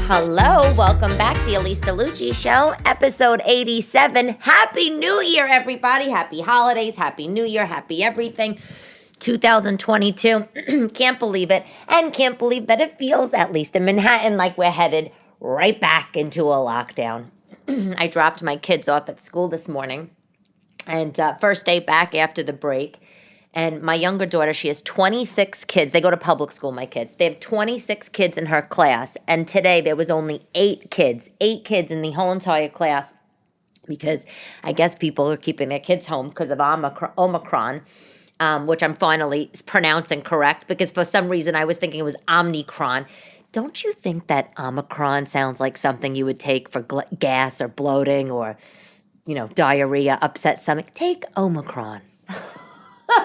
Hello, welcome back to the Elyse DeLucci Show, episode 87. Happy New Year, everybody. Happy holidays, Happy New Year, happy everything. 2022. Can't believe it. And can't believe that it feels, at least in Manhattan, like we're headed right back into a lockdown. I dropped my kids off at school this morning, and first day back after the break. And my younger daughter, she has 26 kids. They go to public school, my kids. They have 26 kids in her class. And today there was only 8 kids in the whole entire class, because I guess people are keeping their kids home because of Omicron, which I'm finally pronouncing correct, because for some reason I was thinking it was Omnicron. Don't you think that Omicron sounds like something you would take for gas or bloating or, diarrhea, upset stomach? Take Omicron.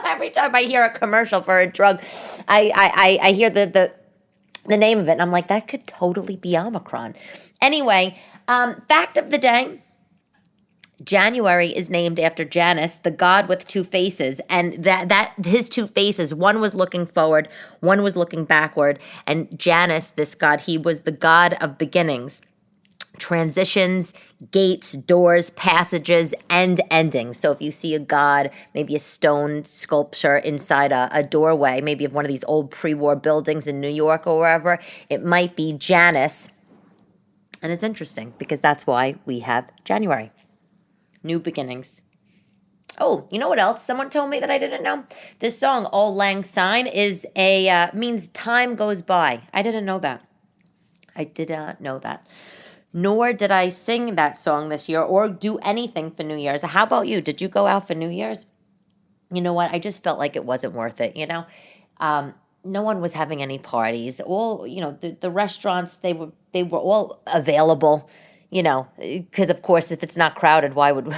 Every time I hear a commercial for a drug, I hear the name of it, and I'm like, that could totally be Omicron. Anyway, fact of the day, January is named after Janus, the god with 2 faces, and that his 2 faces, one was looking forward, one was looking backward, and Janus, this god, he was the god of beginnings, transitions, gates, doors, passages, and endings. So if you see a god, maybe a stone sculpture inside a doorway, maybe of one of these old pre-war buildings in New York or wherever, it might be Janus. And it's interesting because that's why we have January. New beginnings. Oh, you know what else? Someone told me that I didn't know. This song, Auld Lang Syne, is means time goes by. I didn't know that. I did not know that. Nor did I sing that song this year or do anything for New Year's. How about you? Did you go out for New Year's? You know what? I just felt like it wasn't worth it, No one was having any parties. All, the restaurants, they were all available, because of course, if it's not crowded, why would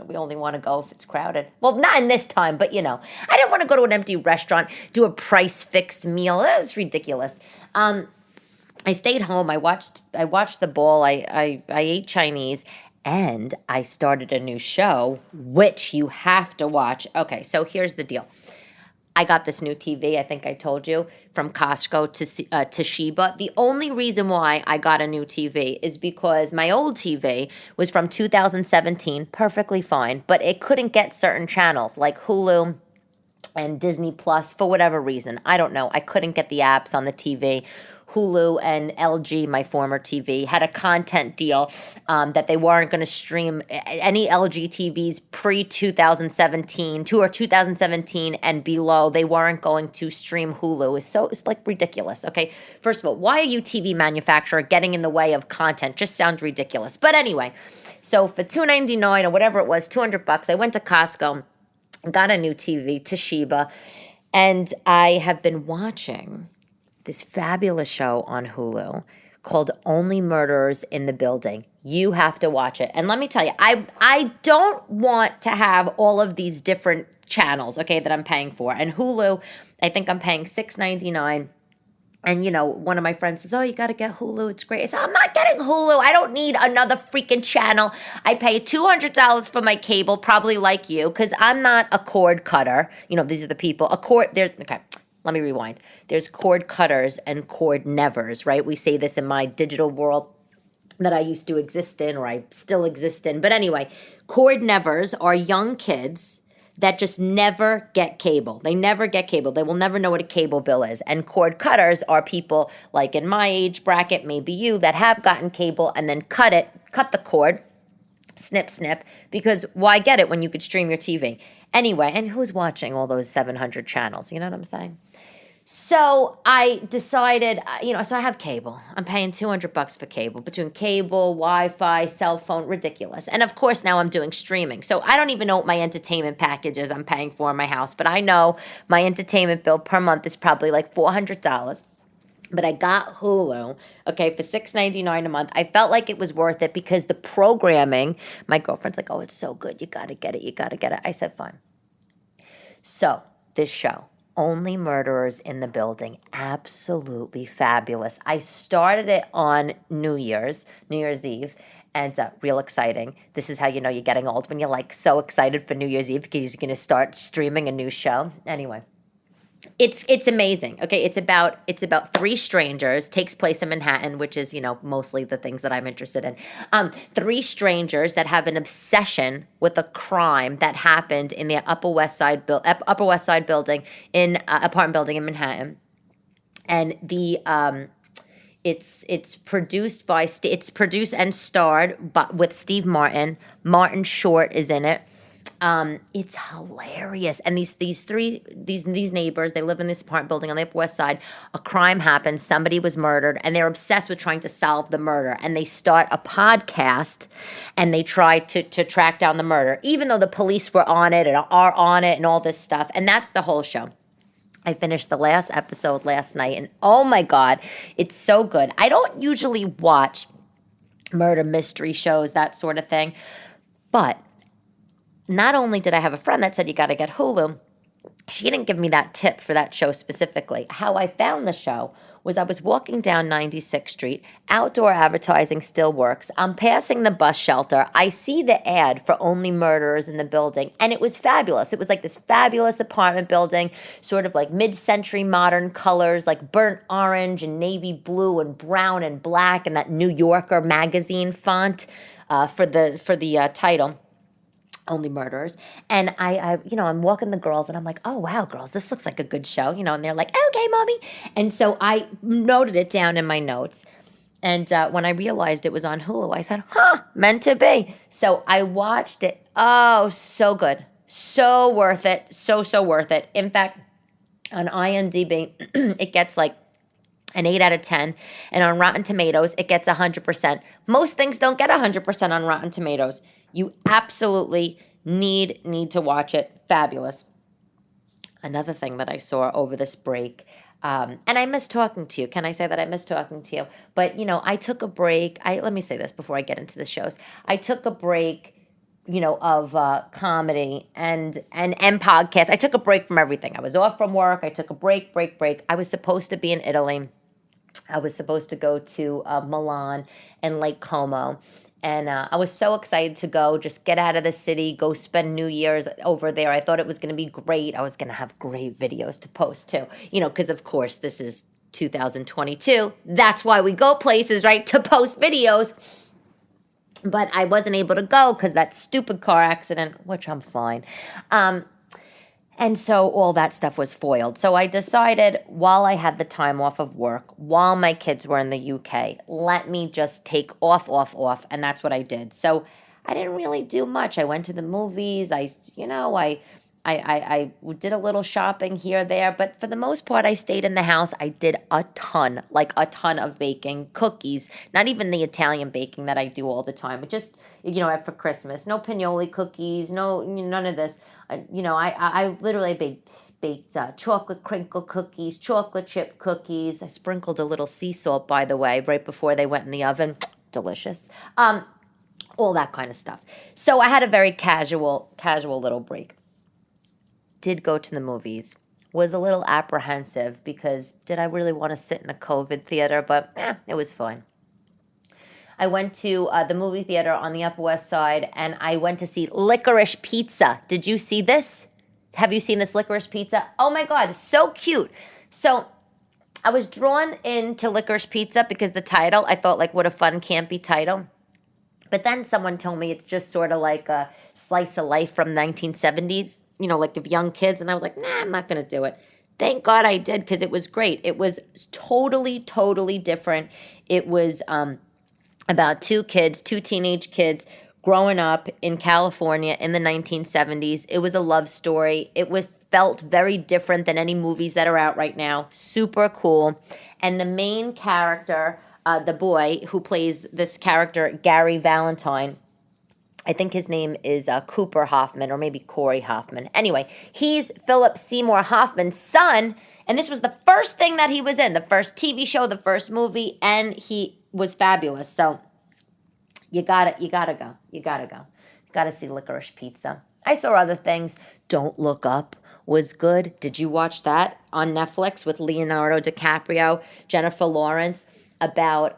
we only want to go if it's crowded. Well, not in this time, but I didn't want to go to an empty restaurant, do a price fixed meal. That's ridiculous. I stayed home. I watched the ball. I ate Chinese, and I started a new show, which you have to watch. Okay, so here's the deal. I got this new TV, I think I told you, from Costco to Toshiba. The only reason why I got a new TV is because my old TV was from 2017, perfectly fine, but it couldn't get certain channels like Hulu and Disney Plus for whatever reason. I don't know. I couldn't get the apps on the TV. Hulu and LG, my former TV, had a content deal that they weren't going to stream any LG TVs pre-2017, or 2017 and below. They weren't going to stream Hulu. It's like ridiculous, okay? First of all, why are you TV manufacturer getting in the way of content? Just sounds ridiculous. But anyway, so for $299 or whatever it was, $200, I went to Costco, got a new TV, Toshiba, and I have been watching this fabulous show on Hulu called Only Murderers in the Building. You have to watch it. And let me tell you, I don't want to have all of these different channels, okay, that I'm paying for. And Hulu, I think I'm paying $6.99. And, one of my friends says, oh, you got to get Hulu. It's great. I said, I'm not getting Hulu. I don't need another freaking channel. I pay $200 for my cable, probably like you, because I'm not a cord cutter. These are the people. Okay. Let me rewind. There's cord cutters and cord nevers, right? We say this in my digital world that I used to exist in, or I still exist in. But anyway, cord nevers are young kids that just never get cable. They never get cable. They will never know what a cable bill is. And cord cutters are people like in my age bracket, maybe you, that have gotten cable and then cut the cord, snip, because why get it when you could stream your TV? Anyway, and who's watching all those 700 channels? You know what I'm saying? So I decided, so I have cable. I'm paying $200 for cable, between cable, Wi-Fi, cell phone, ridiculous. And of course, now I'm doing streaming. So I don't even know what my entertainment package is I'm paying for in my house, but I know my entertainment bill per month is probably like $400. But I got Hulu, okay, for $6.99 a month. I felt like it was worth it because the programming, my girlfriend's like, oh, it's so good. You got to get it. I said, fine. So this show, Only Murderers in the Building, absolutely fabulous. I started it on New Year's Eve, and real exciting. This is how you know you're getting old, when you're like so excited for New Year's Eve because you're going to start streaming a new show. Anyway. It's amazing. Okay, it's about three strangers. Takes place in Manhattan, which is mostly the things that I'm interested in. Three strangers that have an obsession with a crime that happened in the Upper West Side building in apartment building in Manhattan, and the it's produced by it's produced and starred but with Steve Martin. Martin Short is in it. It's hilarious. And these neighbors, they live in this apartment building on the Upper West Side. A crime happened, somebody was murdered, and they're obsessed with trying to solve the murder. And they start a podcast and they try to track down the murder, even though the police were on it and are on it and all this stuff. And that's the whole show. I finished the last episode last night, and oh my God, it's so good. I don't usually watch murder mystery shows, that sort of thing, but not only did I have a friend that said you got to get Hulu, she didn't give me that tip for that show specifically. How I found the show was I was walking down 96th Street. Outdoor advertising still works. I'm passing the bus shelter. I see the ad for Only Murderers in the Building, and it was fabulous. It was like this fabulous apartment building, sort of like mid-century modern colors, like burnt orange and navy blue and brown and black, and that New Yorker magazine font for the title. Only Murderers. And I'm walking the girls and I'm like, oh, wow, girls, this looks like a good show, and they're like, okay, mommy. And so I noted it down in my notes. And when I realized it was on Hulu, I said, meant to be. So I watched it. Oh, so good. So worth it. So worth it. In fact, on IMDb, it gets like an 8 out of 10. And on Rotten Tomatoes, it gets 100%. Most things don't get 100% on Rotten Tomatoes. You absolutely need to watch it. Fabulous. Another thing that I saw over this break, and I miss talking to you. Can I say that I miss talking to you? But, I took a break. Let me say this before I get into the shows. I took a break, of comedy and podcasts. I took a break from everything. I was off from work. I took a break. I was supposed to be in Italy. I was supposed to go to Milan and Lake Como. And I was so excited to go, just get out of the city, go spend New Year's over there. I thought it was going to be great. I was going to have great videos to post too, because of course this is 2022. That's why we go places, right, to post videos. But I wasn't able to go because that stupid car accident, which I'm fine. And so all that stuff was foiled. So I decided while I had the time off of work, while my kids were in the UK, let me just take off. And that's what I did. So I didn't really do much. I went to the movies. I did a little shopping here, there. But for the most part, I stayed in the house. I did a ton of baking, cookies, not even the Italian baking that I do all the time. But just, for Christmas, no pinoli cookies, none of this. I literally baked chocolate crinkle cookies, chocolate chip cookies. I sprinkled a little sea salt, by the way, right before they went in the oven. Delicious. All that kind of stuff. So I had a very casual little break. Did go to the movies. Was a little apprehensive because did I really want to sit in a COVID theater? But it was fine. I went to the movie theater on the Upper West Side, and I went to see Licorice Pizza. Did you see this? Have you seen this Licorice Pizza? Oh, my God, so cute. So I was drawn into Licorice Pizza because the title, I thought, like, what a fun, campy title. But then someone told me it's just sort of like a slice of life from 1970s, like of young kids. And I was like, nah, I'm not going to do it. Thank God I did because it was great. It was totally different. It was about two teenage kids growing up in California in the 1970s. It was a love story. Felt very different than any movies that are out right now. Super cool. And the main character, the boy who plays this character, Gary Valentine, I think his name is Cooper Hoffman or maybe Corey Hoffman. Anyway, he's Philip Seymour Hoffman's son, and this was the first thing that he was in, the first TV show, the first movie, and he was fabulous. So you gotta go. You gotta see Licorice Pizza. I saw other things. Don't Look Up was good. Did you watch that on Netflix with Leonardo DiCaprio, Jennifer Lawrence, about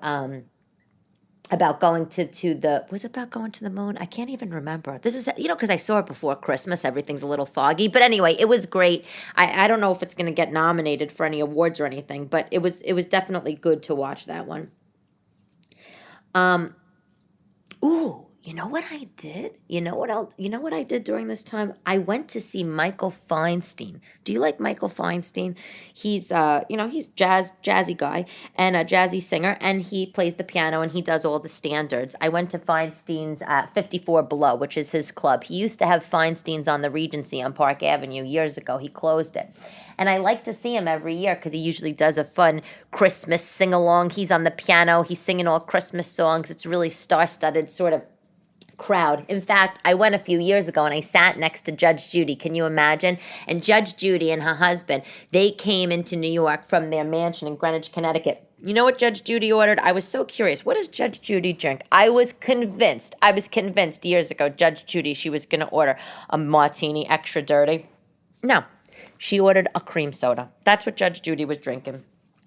about going to the, was it about going to the moon? I can't even remember. This is, because I saw it before Christmas. Everything's a little foggy. But anyway, it was great. I don't know if it's going to get nominated for any awards or anything, but it was definitely good to watch that one. Ooh, you know what I did? You know what else? You know what I did during this time? I went to see Michael Feinstein. Do you like Michael Feinstein? He's he's jazzy guy and a jazzy singer, and he plays the piano and he does all the standards. I went to Feinstein's at 54 Below, which is his club. He used to have Feinstein's on the Regency on Park Avenue years ago. He closed it. And I like to see him every year because he usually does a fun Christmas sing-along. He's on the piano. He's singing all Christmas songs. It's really star-studded sort of crowd. In fact, I went a few years ago and I sat next to Judge Judy. Can you imagine? And Judge Judy and her husband, they came into New York from their mansion in Greenwich, Connecticut. You know what Judge Judy ordered? I was so curious. What does Judge Judy drink? I was convinced years ago, Judge Judy, she was going to order a martini extra dirty. No, she ordered a cream soda. That's what Judge Judy was drinking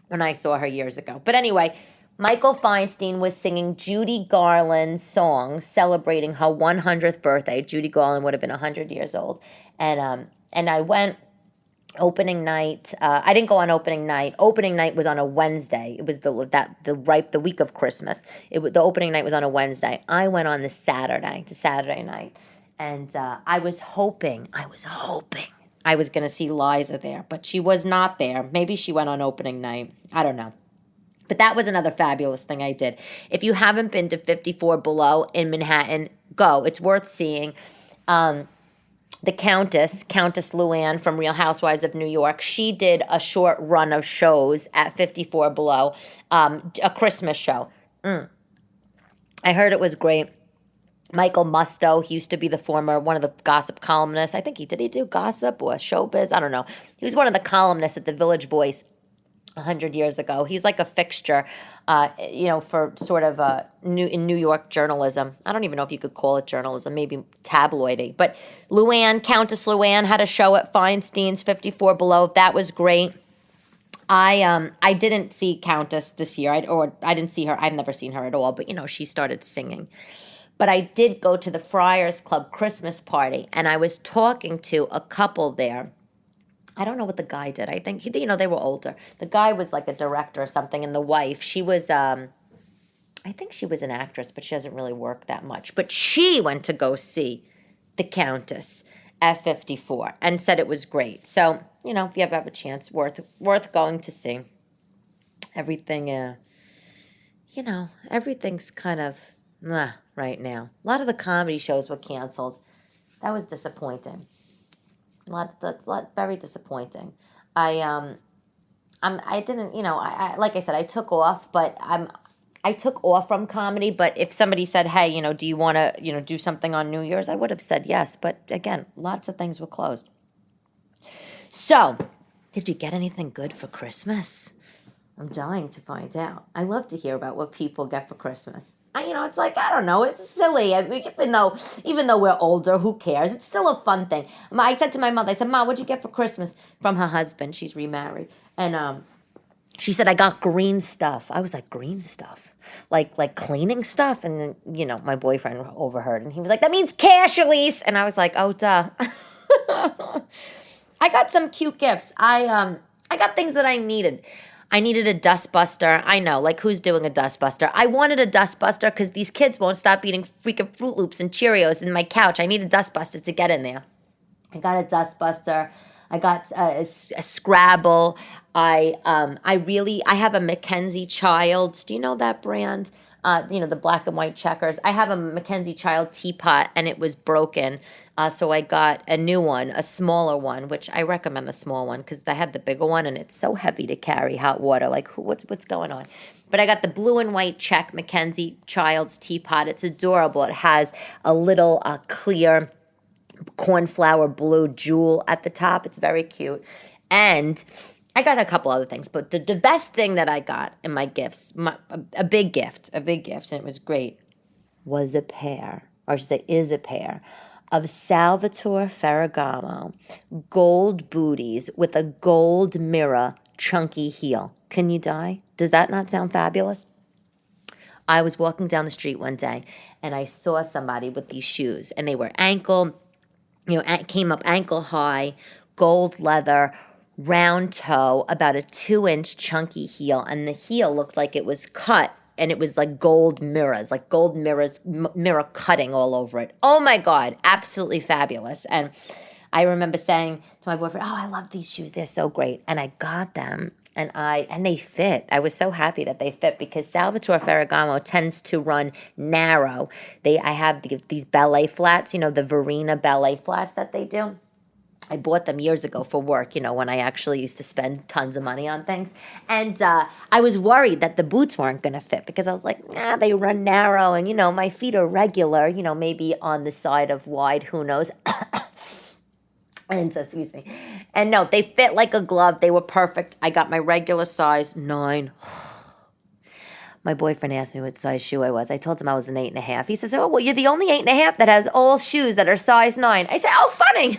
when I saw her years ago. But anyway, Michael Feinstein was singing Judy Garland's song celebrating her 100th birthday. Judy Garland would have been 100 years old. And I went opening night. I didn't go on opening night. Opening night was on a Wednesday. It was the week of Christmas. The opening night was on a Wednesday. I went on the Saturday night. And I was hoping I was going to see Liza there, but she was not there. Maybe she went on opening night. I don't know. But that was another fabulous thing I did. If you haven't been to 54 Below in Manhattan, go. It's worth seeing. The Countess Luann from Real Housewives of New York, she did a short run of shows at 54 Below, a Christmas show. I heard it was great. Michael Musto, he used to be one of the gossip columnists. I think he do gossip or showbiz? I don't know. He was one of the columnists at the Village Voice 100 years ago. He's like a fixture, for sort of in New York journalism. I don't even know if you could call it journalism, maybe tabloidy. But Countess Luann had a show at Feinstein's 54 Below. That was great. I didn't see Countess this year, I didn't see her. I've never seen her at all. But she started singing. But I did go to the Friars Club Christmas party, and I was talking to a couple there. I don't know what the guy did. I think, they were older. The guy was like a director or something, and the wife, she was, I think she was an actress, but she doesn't really work that much. But she went to go see the Countess at 54 and said it was great. So, if you ever have a chance, worth going to see. Everything, everything's kind of right now. A lot of the comedy shows were canceled. That was disappointing. Very disappointing. I didn't, like I said, I took off, but I took off from comedy. But if somebody said, hey, do you want to, do something on New Year's? I would have said yes. But again, lots of things were closed. So, did you get anything good for Christmas? I'm dying to find out. I love to hear about what people get for Christmas. It's like, I don't know, it's silly. I mean, even though we're older, who cares? It's still a fun thing. I said to my mother, I said, Mom, what'd you get for Christmas? From her husband. She's remarried. And she said, I got green stuff. I was like, green stuff? Like cleaning stuff? And then, my boyfriend overheard, and he was like, that means cash, Elyse. And I was like, oh, duh. I got some cute gifts. I got things that I needed. I needed a dustbuster. I know, like, who's doing a dustbuster? I wanted a dustbuster because these kids won't stop eating freaking Fruit Loops and Cheerios in my couch. I need a dustbuster to get in there. I got a dustbuster. I got a Scrabble. I have a Mackenzie Childs. Do you know that brand? The black and white checkers. I have a Mackenzie Child teapot, and it was broken. So I got a new one, a smaller one, which I recommend the small one because I had the bigger one, and it's so heavy to carry hot water. Like, what's going on? But I got the blue and white check Mackenzie Child's teapot. It's adorable. It has a little clear cornflower blue jewel at the top. It's very cute. And I got a couple other things, but the best thing that I got in my gifts, a big gift, and it was great, was a pair, or I should say is a pair, of Salvatore Ferragamo gold booties with a gold mirror chunky heel. Can you die? Does that not sound fabulous? I was walking down the street one day and I saw somebody with these shoes, and they were came up ankle high, gold leather, round toe, about a 2-inch chunky heel, and the heel looked like it was cut, and it was like gold mirrors, mirror cutting all over it. Oh my God, absolutely fabulous. And I remember saying to my boyfriend, "Oh, I love these shoes. They're so great." And I got them, and they fit. I was so happy that they fit because Salvatore Ferragamo tends to run narrow. I have these ballet flats, the Verena ballet flats that they do. I bought them years ago for work, when I actually used to spend tons of money on things. And I was worried that the boots weren't going to fit because I was like, they run narrow and, my feet are regular, maybe on the side of wide, who knows. And excuse me. And no, they fit like a glove. They were perfect. I got my regular size 9. My boyfriend asked me what size shoe I was. I told him I was an 8.5. He says, "Oh, well, you're the only 8.5 that has all shoes that are size 9. I said, "Oh, funny."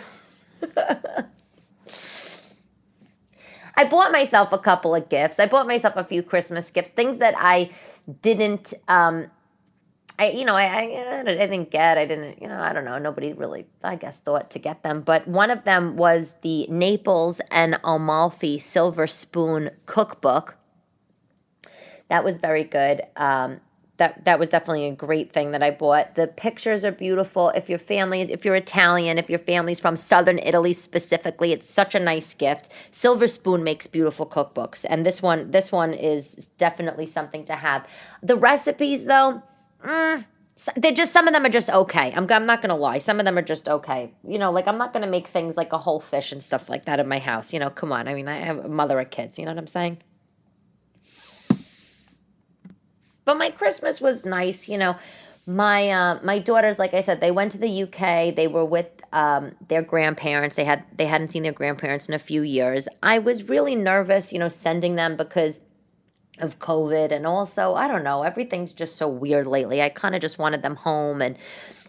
I bought myself a couple of gifts. I bought myself a few Christmas gifts, things that I didn't, I didn't get. I didn't, I don't know. Nobody really, I guess, thought to get them. But one of them was the Naples and Amalfi Silver Spoon cookbook. That was very good. That was definitely a great thing that I bought. The pictures are beautiful. If you're Italian, if your family's from southern Italy specifically, it's such a nice gift. Silver Spoon makes beautiful cookbooks, and this one is definitely something to have. The recipes, though, some of them are just okay. I'm not gonna lie. Some of them are just okay. I'm not gonna make things like a whole fish and stuff like that in my house. Come on. I mean, I have a mother of kids. You know what I'm saying? But my Christmas was nice, My daughters, like I said, they went to the UK. They were with their grandparents. They hadn't seen their grandparents in a few years. I was really nervous, sending them because of COVID, and also I don't know. Everything's just so weird lately. I kind of just wanted them home and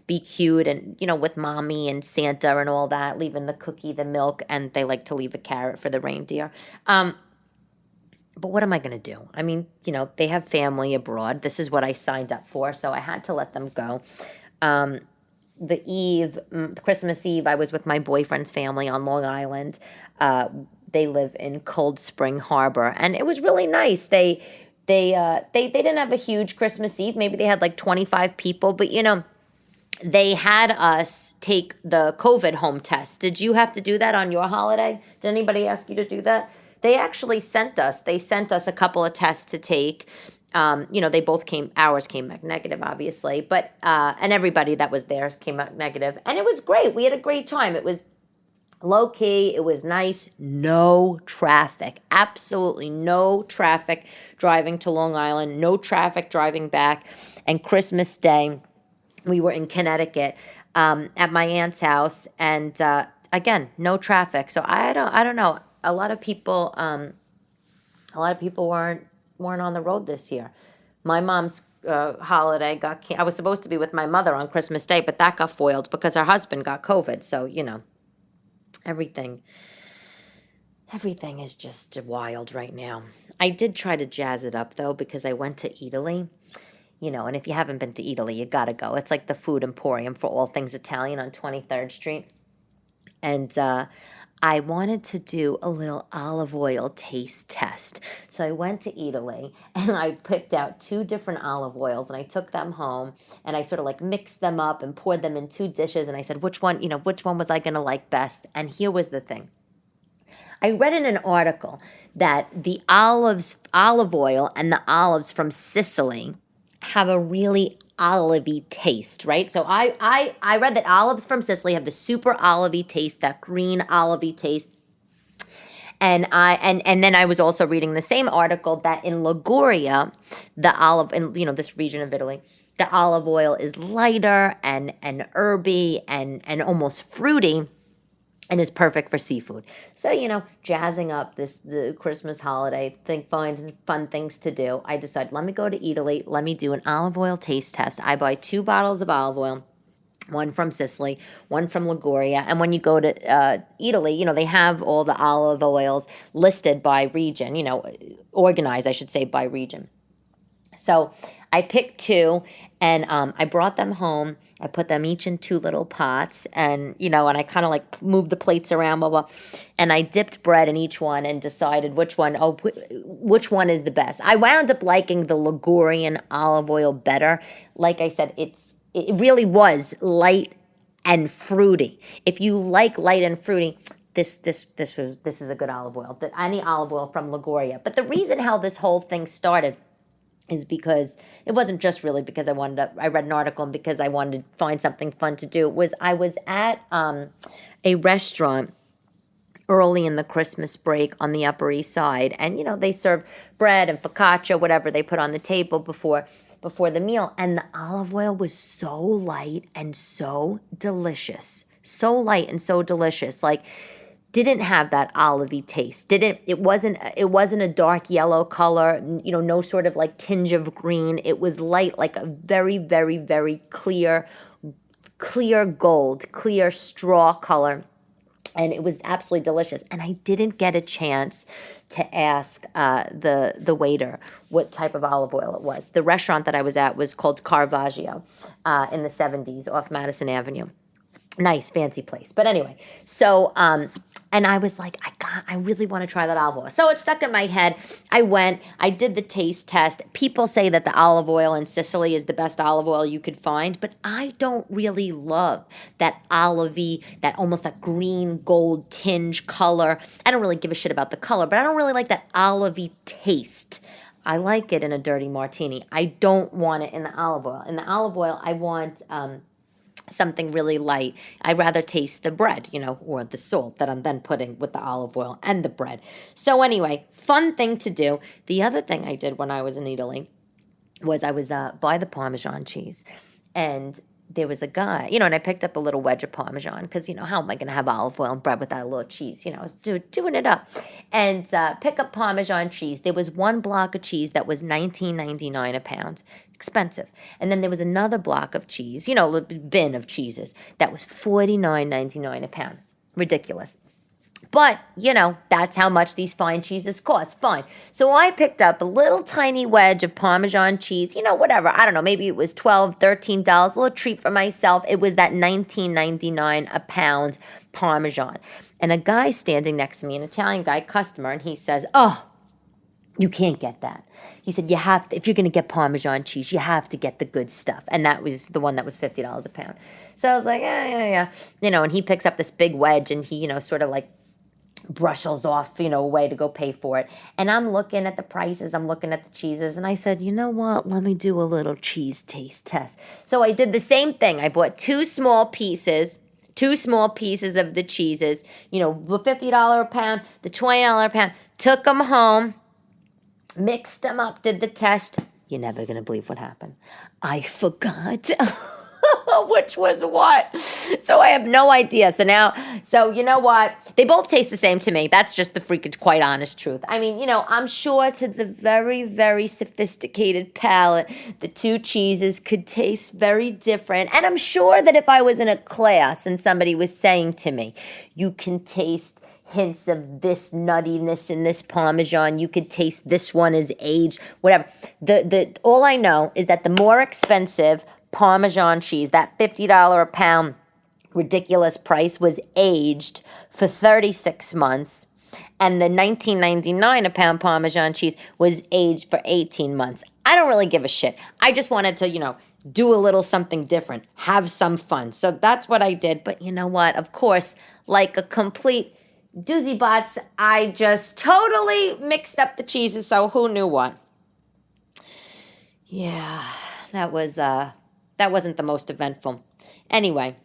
be cute, and with mommy and Santa and all that, leaving the cookie, the milk, and they like to leave a carrot for the reindeer. But what am I going to do? I mean, they have family abroad. This is what I signed up for, so I had to let them go. Christmas Eve, I was with my boyfriend's family on Long Island. They live in Cold Spring Harbor, and it was really nice. They didn't have a huge Christmas Eve. Maybe they had like 25 people, but they had us take the COVID home test. Did you have to do that on your holiday? Did anybody ask you to do that? They actually sent us a couple of tests to take. Ours came back negative, obviously, but, and everybody that was there came back negative. And it was great. We had a great time. It was low key. It was nice. No traffic. Absolutely no traffic driving to Long Island. No traffic driving back. And Christmas Day, we were in Connecticut, at my aunt's house. And, again, no traffic. So I don't know. A lot of people weren't on the road this year. My mom's holiday I was supposed to be with my mother on Christmas Day, but that got foiled because her husband got COVID. So everything is just wild right now. I did try to jazz it up though because I went to Italy. And if you haven't been to Italy, you gotta go. It's like the food emporium for all things Italian on 23rd Street, and I wanted to do a little olive oil taste test. So I went to Italy and I picked out 2 different olive oils and I took them home and I sort of like mixed them up and poured them in 2 dishes. And I said, which one was I going to like best? And here was the thing. I read in an article that the olive oil and the olives from Sicily have a really olivey taste, right? So I read that olives from Sicily have the super olivey taste, that green olivey taste. And then I was also reading the same article that in Liguria, this region of Italy, the olive oil is lighter and herby and almost fruity, and is perfect for seafood. So, jazzing up the Christmas holiday, find fun things to do. I decided, let me go to Italy. Let me do an olive oil taste test. I buy 2 bottles of olive oil, one from Sicily, one from Liguria. And when you go to Italy, they have all the olive oils listed by region, organized, I should say, by region. So I picked two, and I brought them home. I put them each in two little pots, and and I kind of like moved the plates around, blah blah, and I dipped bread in each one and decided which one. Oh, which one is the best? I wound up liking the Ligurian olive oil better. Like I said, it really was light and fruity. If you like light and fruity, this is a good olive oil. Any olive oil from Liguria. But the reason how this whole thing started is because it wasn't just really because I read an article and because I wanted to find something fun to do. I was at a restaurant early in the Christmas break on the Upper East Side, and they serve bread and focaccia, whatever they put on the table before the meal, and the olive oil was so light and so delicious. So light and so delicious. Like, didn't have that olivey taste. It wasn't a dark yellow color, no sort of like tinge of green. It was light, like a very, very, very clear gold, clear straw color. And it was absolutely delicious. And I didn't get a chance to ask the waiter what type of olive oil it was. The restaurant that I was at was called Caravaggio in the 70s off Madison Avenue. Nice, fancy place. But anyway, so, and I was like, I really want to try that olive oil. So it stuck in my head. I went, I did the taste test. People say that the olive oil in Sicily is the best olive oil you could find, but I don't really love that olivey, that almost that green gold tinge color. I don't really give a shit about the color, but I don't really like that olivey taste. I like it in a dirty martini. I don't want it in the olive oil. In the olive oil, I want something really light. I'd rather taste the bread, or the salt that I'm then putting with the olive oil and the bread. So anyway, fun thing to do. The other thing I did when I was in Italy was I was by the Parmesan cheese, and there was a guy, and I picked up a little wedge of Parmesan because, how am I going to have olive oil and bread without a little cheese? I was doing it up. And pick up Parmesan cheese. There was one block of cheese that was $19.99 a pound. Expensive. And then there was another block of cheese, a bin of cheeses, that was $49.99 a pound. Ridiculous. But, that's how much these fine cheeses cost. Fine. So I picked up a little tiny wedge of Parmesan cheese, whatever. I don't know. Maybe it was $12, $13, a little treat for myself. It was that $19.99 a pound Parmesan. And a guy standing next to me, an Italian guy, customer, and he says, "Oh, you can't get that." He said, "You have to, if you're going to get Parmesan cheese, you have to get the good stuff." And that was the one that was $50 a pound. So I was like, yeah. And he picks up this big wedge, and he, sort of like brushes off, away to go pay for it. And I'm looking at the prices, I'm looking at the cheeses, and I said, you know what? Let me do a little cheese taste test. So I did the same thing. I bought two small pieces of the cheeses, the $50 a pound, the $20 a pound, took them home, mixed them up, did the test. You're never going to believe what happened. I forgot which was what. So I have no idea. So you know what? They both taste the same to me. That's just the freaking quite honest truth. I mean, I'm sure to the very, very sophisticated palate, the two cheeses could taste very different. And I'm sure that if I was in a class and somebody was saying to me, you can taste hints of this nuttiness in this Parmesan, you could taste this one is aged, whatever. All I know is that the more expensive Parmesan cheese, that $50 a pound ridiculous price, was aged for 36 months, and the $19.99 a pound Parmesan cheese was aged for 18 months. I don't really give a shit. I just wanted to, do a little something different, have some fun. So that's what I did. But you know what? Of course, like a complete doozy bots, I just totally mixed up the cheeses, so who knew what? Yeah, that wasn't the most eventful. Anyway,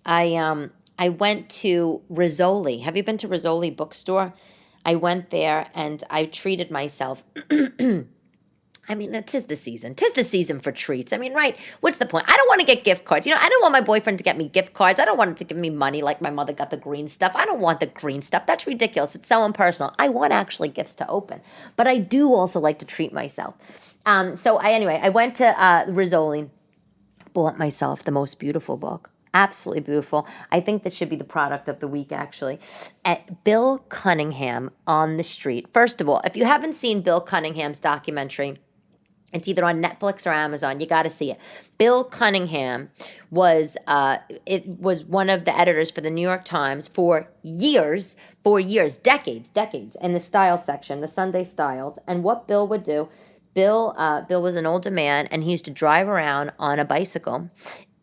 I went to Rizzoli. Have you been to Rizzoli bookstore? I went there and I treated myself. I mean, 'tis the season. 'Tis the season for treats. I mean, right? What's the point? I don't want to get gift cards. I don't want my boyfriend to get me gift cards. I don't want him to give me money like my mother got the green stuff. I don't want the green stuff. That's ridiculous. It's so impersonal. I want actually gifts to open. But I do also like to treat myself. So I went to Rizzoli, bought myself the most beautiful book. Absolutely beautiful. I think this should be the product of the week, actually. At Bill Cunningham on the Street. First of all, if you haven't seen Bill Cunningham's documentary It's either on Netflix or Amazon. You got to see it. Bill Cunningham was one of the editors for the New York Times for years, decades, in the style section, the Sunday styles. And what Bill would do, Bill was an older man, and he used to drive around on a bicycle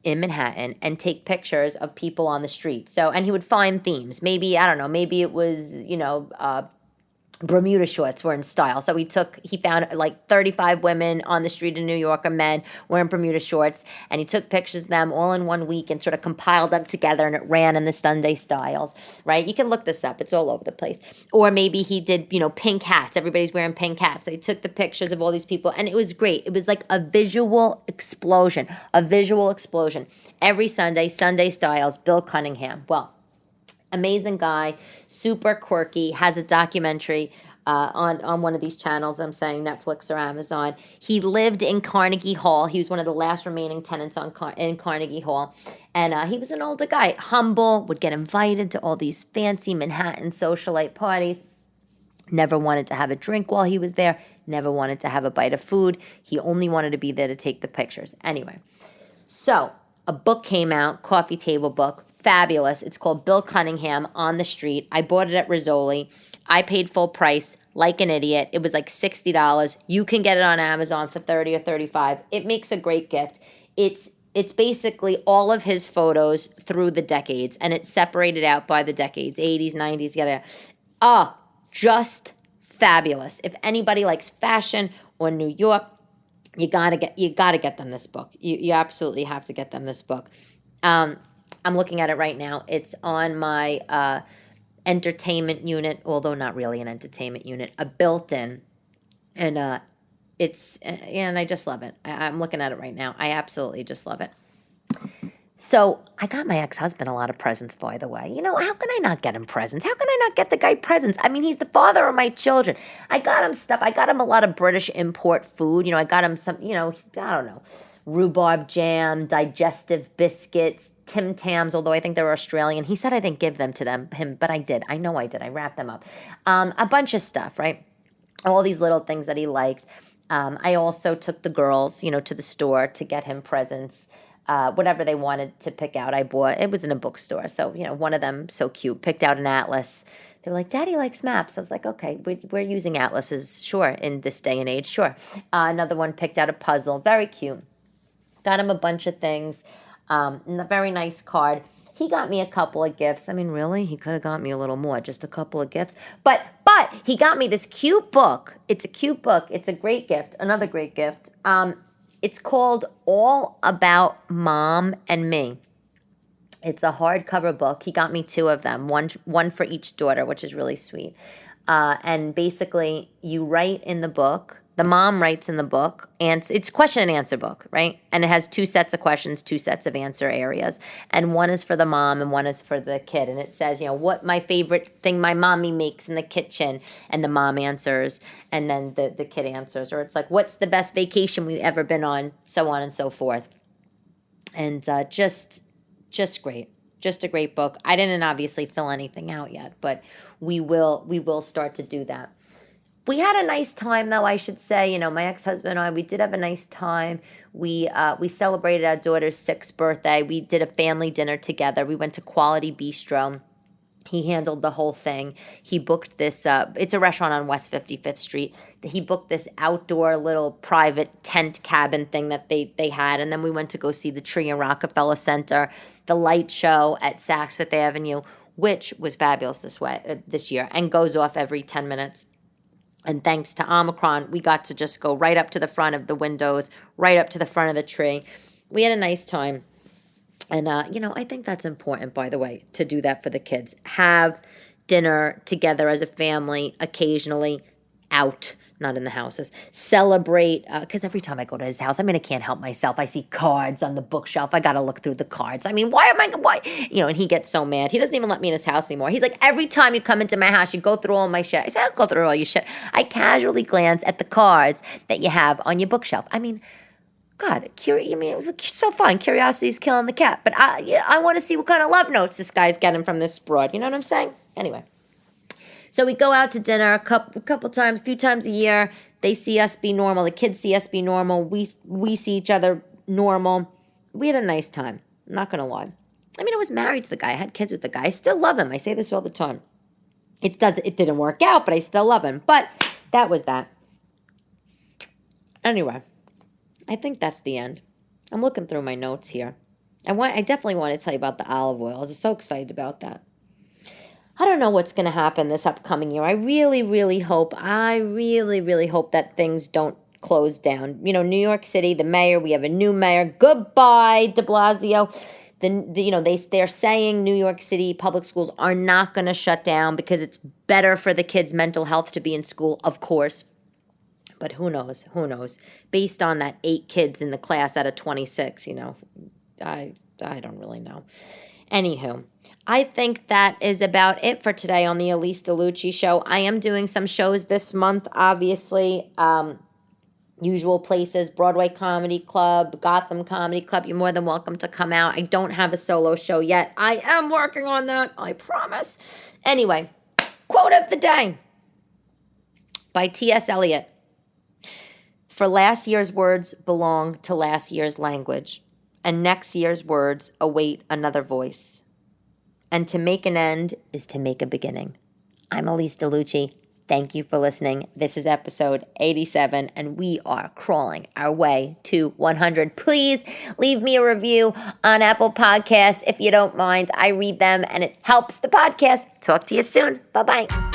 in Manhattan and take pictures of people on the street. So, and he would find themes. Maybe, I don't know, maybe it was, Bermuda shorts were in style. So he found like 35 women on the street in New York, or men wearing Bermuda shorts, and he took pictures of them all in 1 week and sort of compiled them together, and it ran in the Sunday styles, right? You can look this up. It's all over the place. Or maybe he did, pink hats. Everybody's wearing pink hats. So he took the pictures of all these people, and it was great. It was like a visual explosion. Every Sunday styles, Bill Cunningham. Well, amazing guy, super quirky, has a documentary on one of these channels. I'm saying Netflix or Amazon. He lived in Carnegie Hall. He was one of the last remaining tenants in Carnegie Hall. And he was an older guy, humble, would get invited to all these fancy Manhattan socialite parties. Never wanted to have a drink while he was there. Never wanted to have a bite of food. He only wanted to be there to take the pictures. Anyway, so a book came out, coffee table book. Fabulous. It's called Bill Cunningham on the Street. I bought it at Rizzoli. I paid full price like an idiot. It was like $60. You can get it on Amazon for $30 or $35. It makes a great gift. It's basically all of his photos through the decades, and it's separated out by the decades, 80s, 90s, yada. Just fabulous. If anybody likes fashion or New York, you gotta get them this book. You absolutely have to get them this book. I'm looking at it right now. It's on my entertainment unit, although not really an entertainment unit, a built-in, and and I just love it. I'm looking at it right now. I absolutely just love it. So I got my ex-husband a lot of presents, by the way. How can I not get him presents? How can I not get the guy presents? I mean, he's the father of my children. I got him stuff. I got him a lot of British import food. I got him some, I don't know, rhubarb jam, digestive biscuits, Tim Tams, although I think they were Australian. He said I didn't give them to him, but I did. I know I did. I wrapped them up. A bunch of stuff, right? All these little things that he liked. I also took the girls, to the store to get him presents. Whatever they wanted to pick out, I bought. It was in a bookstore. So, one of them, so cute, picked out an atlas. They were like, Daddy likes maps. I was like, okay, we're using atlases, sure, in this day and age, sure. Another one picked out a puzzle, very cute. Got him a bunch of things, a very nice card. He got me a couple of gifts. I mean, really? He could have got me a little more, just a couple of gifts. But he got me this cute book. It's a cute book. It's a great gift, another great gift. It's called All About Mom and Me. It's a hardcover book. He got me 2 of them, one for each daughter, which is really sweet. And basically, you write in the book. The mom writes in the book, and it's a question and answer book, right? And it has 2 sets of questions, 2 sets of answer areas. And one is for the mom and one is for the kid. And it says, what my favorite thing my mommy makes in the kitchen. And the mom answers, and then the kid answers. Or it's like, what's the best vacation we've ever been on, so on and so forth. And just great. Just a great book. I didn't obviously fill anything out yet, but we will start to do that. We had a nice time, though, I should say. My ex-husband and I, we did have a nice time. We celebrated our daughter's 6th birthday. We did a family dinner together. We went to Quality Bistro. He handled the whole thing. He booked this, it's a restaurant on West 55th Street. He booked this outdoor little private tent cabin thing that they had. And then we went to go see the tree in Rockefeller Center, the light show at Saks Fifth Avenue, which was fabulous this year and goes off every 10 minutes. And thanks to Omicron, we got to just go right up to the front of the windows, right up to the front of the tree. We had a nice time. And, I think that's important, by the way, to do that for the kids. Have dinner together as a family, occasionally out, not in the houses. Celebrate, because every time I go to his house, I can't help myself. I see cards on the bookshelf. I got to look through the cards. why? And he gets so mad. He doesn't even let me in his house anymore. He's like, every time you come into my house, you go through all my shit. I said, I don't go through all your shit. I casually glance at the cards that you have on your bookshelf. God, it was so fun. Curiosity's killing the cat. But I want to see what kind of love notes this guy's getting from this broad. You know what I'm saying? Anyway. So we go out to dinner a few times a year. They see us be normal. The kids see us be normal. We see each other normal. We had a nice time. I'm not going to lie. I mean, I was married to the guy. I had kids with the guy. I still love him. I say this all the time. It didn't work out, but I still love him. But that was that. Anyway, I think that's the end. I'm looking through my notes here. I definitely want to tell you about the olive oil. I was so excited about that. I don't know what's going to happen this upcoming year. I really, really hope that things don't close down. You know, New York City, the mayor, we have a new mayor. Goodbye, de Blasio. They're saying New York City public schools are not going to shut down because it's better for the kids' mental health to be in school, of course. But who knows? Based on that 8 kids in the class out of 26, I don't really know. Anywho, I think that is about it for today on the Elyse DeLucci Show. I am doing some shows this month, obviously. Usual places, Broadway Comedy Club, Gotham Comedy Club. You're more than welcome to come out. I don't have a solo show yet. I am working on that, I promise. Anyway, quote of the day by T.S. Eliot. For last year's words belong to last year's language, and next year's words await another voice. And to make an end is to make a beginning. I'm Elyse DeLucci. Thank you for listening. This is episode 87, and we are crawling our way to 100. Please leave me a review on Apple Podcasts if you don't mind. I read them, and it helps the podcast. Talk to you soon. Bye-bye.